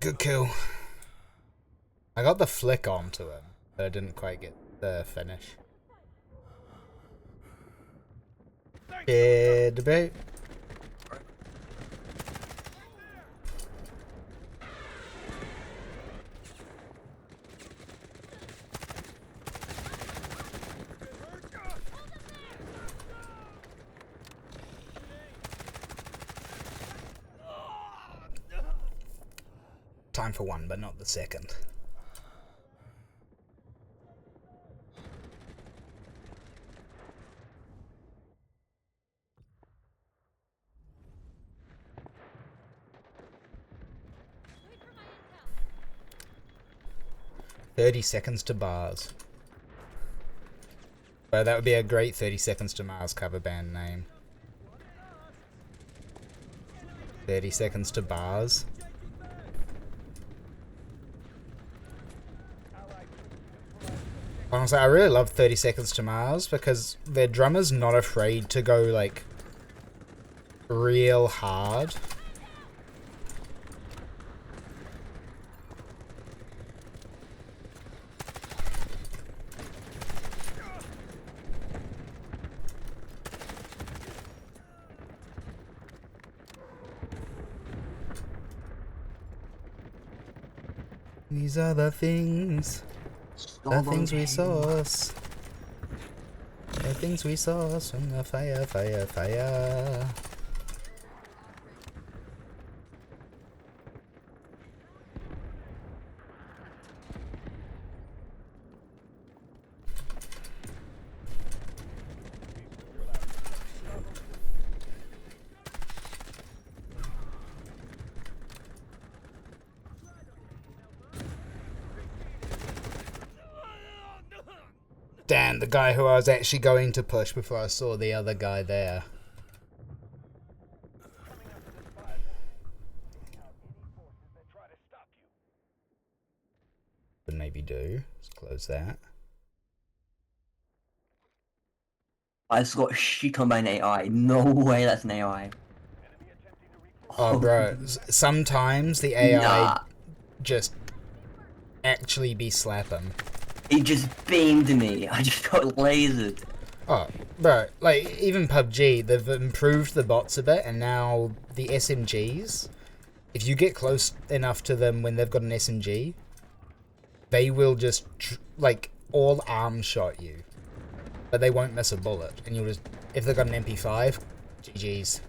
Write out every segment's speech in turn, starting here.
Good kill. I got the flick onto him, but I didn't quite get the finish. Yeah, debate. Time for one, but not the second. "30 Seconds to Bars." Well, that would be a great 30 Seconds to Mars cover band name. 30 Seconds to Bars. Honestly, I really love 30 Seconds to Mars because their drummer's not afraid to go, like, real hard. These are the things we source. The things we source from the fire, fire, fire. Damn, the guy who I was actually going to push before I saw the other guy there. But maybe do. Let's close that. I just got shit on by an AI. No way that's an AI. Oh, bro. Sometimes the AI just actually be slapping. It just beamed me. I just got lasered. Oh, bro. Like, even PUBG, they've improved the bots a bit, and now the SMGs, if you get close enough to them when they've got an SMG, they will just, like, all arm shot you. But they won't miss a bullet. And you'll just, if they've got an MP5, GG's.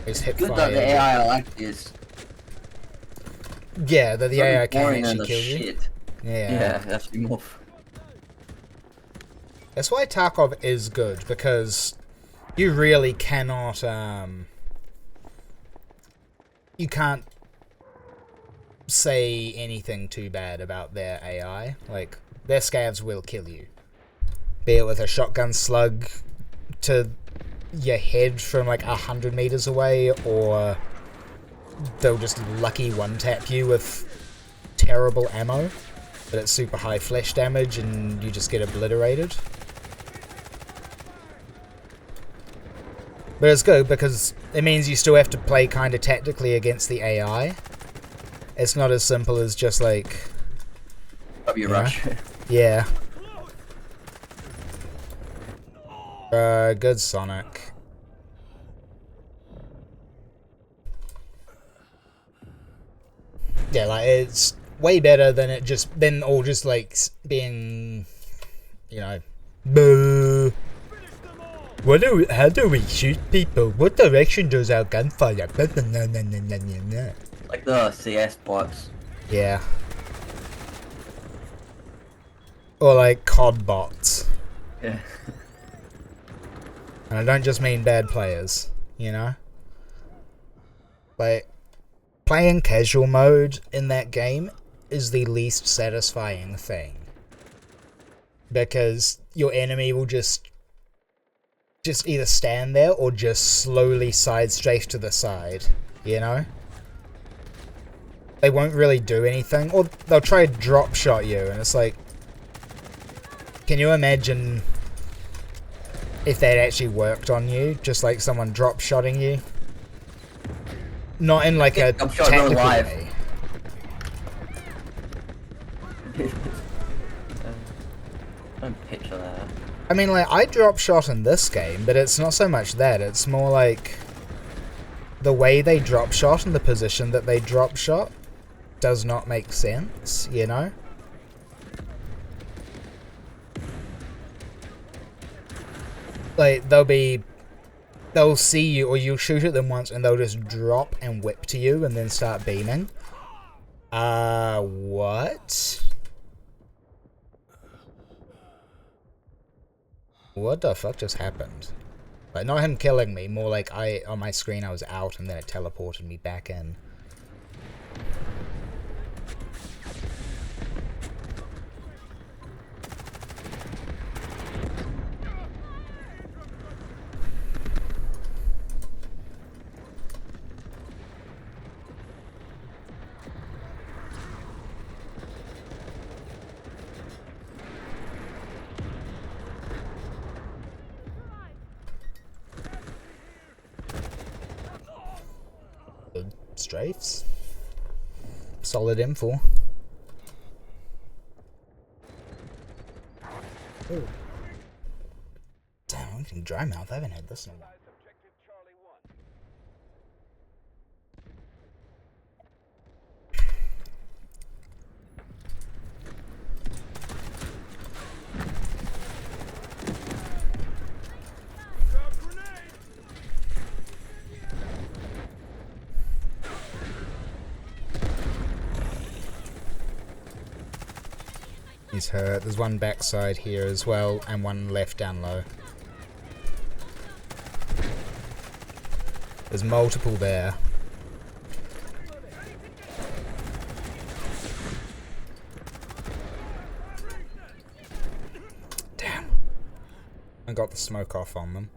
Just hip Good fire. that the AI like this. Yeah, that the Very AI can boring actually and kill you. shit. Yeah. Yeah, that's more. That's why Tarkov is good, because you really cannot, you can't say anything too bad about their AI. Like, their scavs will kill you. Be it with a shotgun slug to your head from like 100 meters away, or they'll just lucky one-tap you with terrible ammo, but it's super high flash damage and you just get obliterated. But it's good because it means you still have to play kind of tactically against the AI. It's not as simple as just like... W rush. Yeah. Good Sonic. Yeah, like, it's way better than it just... Than all just, like, being... You know... Boo. How do we shoot people? What direction does our gunfire? Like the CS bots. Yeah. Or like COD bots. Yeah. And I don't just mean bad players, you know? Like, playing casual mode in that game is the least satisfying thing. Because your enemy will just either stand there or just slowly side strafe to the side, you know? They won't really do anything, or they'll try to drop shot you, and it's like, can you imagine if that actually worked on you? Just like someone drop shotting you? Not in like a tactical way. Don't picture that. I mean, like, I drop shot in this game, but it's not so much that. It's more like the way they drop shot and the position that they drop shot does not make sense, you know? Like, they'll see you, or you'll shoot at them once, and they'll just drop and whip to you and then start beaming. What? What the fuck just happened? Like, not him killing me, more like on my screen I was out and then it teleported me back in. Strafes. Solid info. Ooh. Damn, I'm getting dry mouth. I haven't had this in a while. He's hurt. There's one backside here as well, and one left down low. There's multiple there. Damn. I got the smoke off on them.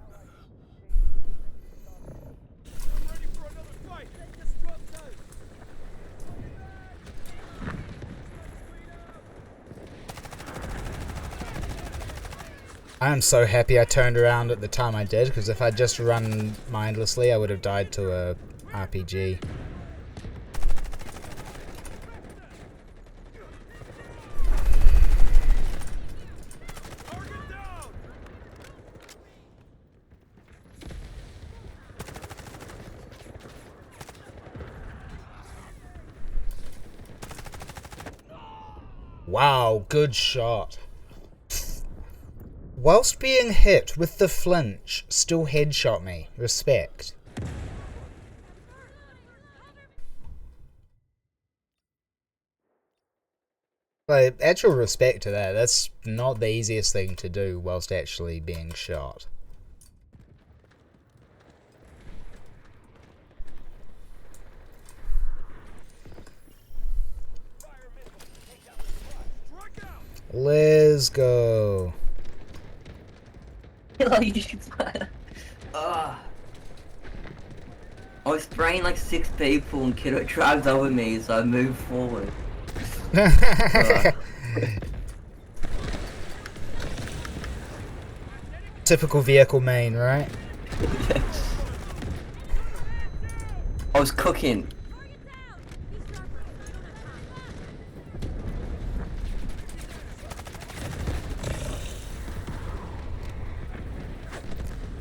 I am so happy I turned around at the time I did, because if I'd just run mindlessly, I would have died to a RPG. Wow, good shot. Whilst being hit with the flinch, still headshot me. Respect. Like, actual respect to that. That's not the easiest thing to do whilst actually being shot. Let's go. I was spraying like 6 people and Kiddo drives over me, so I moved forward. Typical vehicle main, right? Yes. I was cooking.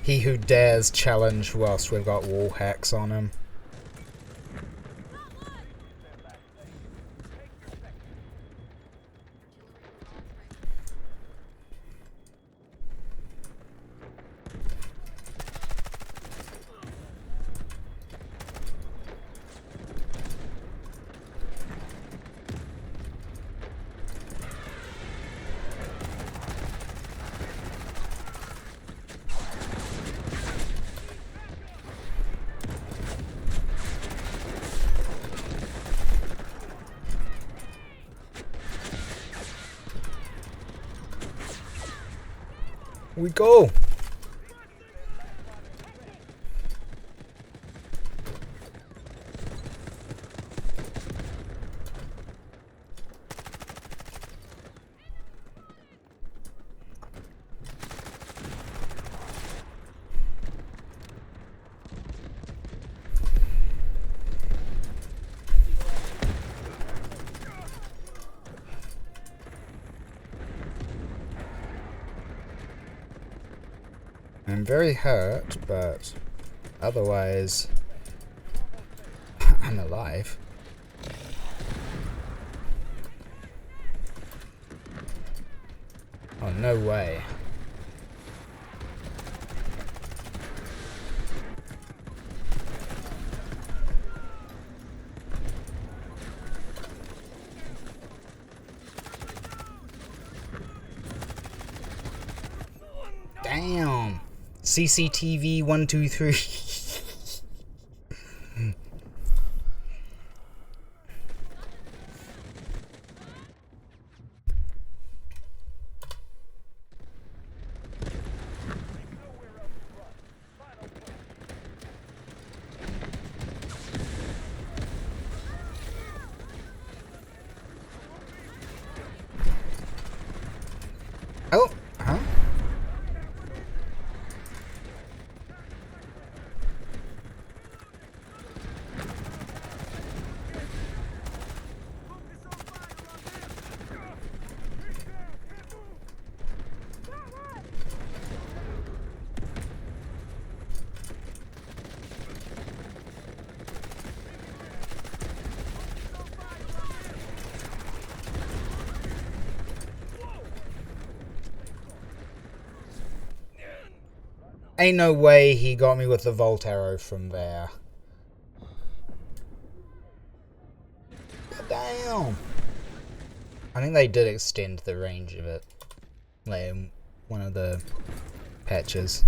He who dares challenge whilst we've got wall hacks on him. We go. I'm very hurt, but otherwise, I'm alive. Oh, no way. Damn. CCTV 123. Oh, huh? Ain't no way he got me with the Volt Arrow from there. Damn. I think they did extend the range of it. Like in one of the patches.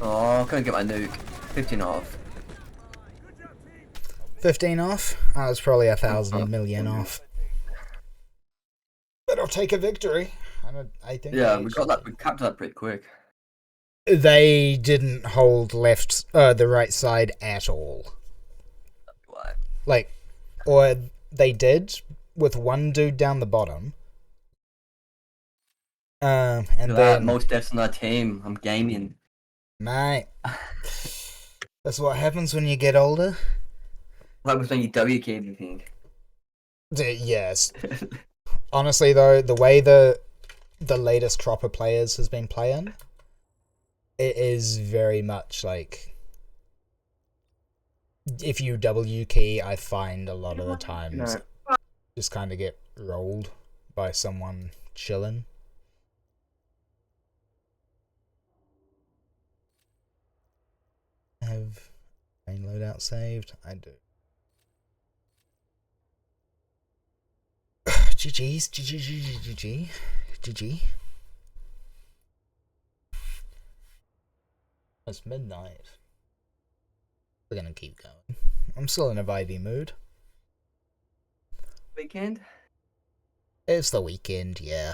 Oh, I couldn't get my nuke. 15 off. 15 off? I was probably 1,000 million off. But I'll take a victory. I think. Yeah, we capped that pretty quick. They didn't hold the right side at all. What? Like, or they did with one dude down the bottom. And then most deaths on that team. I'm gaming. Mate, that's what happens when you get older. What happens when you WK everything? Yes. Honestly, though, the way the latest crop of players has been playing, it is very much like if you W key, I find a lot of the times just kind of get rolled by someone chilling. Have main loadout saved? I do. GG's, GG. It's midnight. We're gonna keep going. I'm still in a vibey mood. Weekend? It's the weekend, yeah.